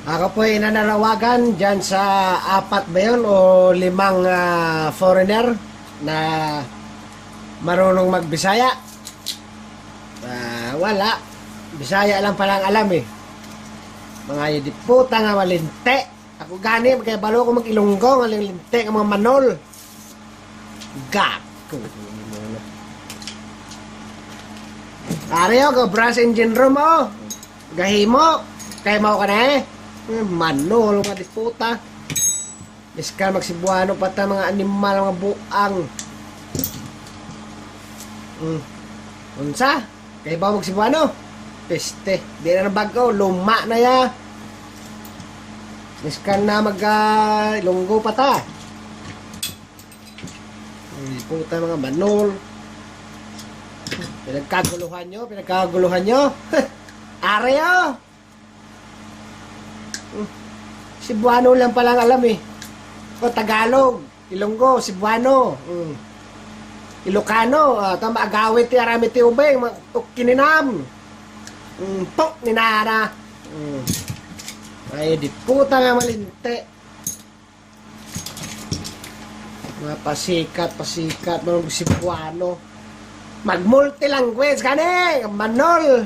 Ako po ay nananawagan dyan sa 4 ba yun o 5 foreigner na marunong magbisaya. Wala. Bisaya lang palang alam eh. Mga yun puta nga malinte. Ako gani, kaya balo ko mag-ilunggo nga linte nga mga manol. Gak. Ariyo, go brass engine room o. Gahimo. Kaya mo ka na eh. Manol, mga disputa. Iska magsibuano pa ta mga animal, mga buang. Unsa? Kaya ba magsibuano? Peste. Di na bago. Luma na ya. Iska na lunggo pa ta. Puta mga manol. Pinagkaguluhan nyo. Areo! Cebuano lang palang alam eh. O Tagalog, Ilonggo, Cebuano, Ilocano, tama agawit ti arami ti ubeng, kininam. Pok ninana. Ay di puta nga malinte. Mga pasikat, mga Cebuano. Mag-multi language gani, manol.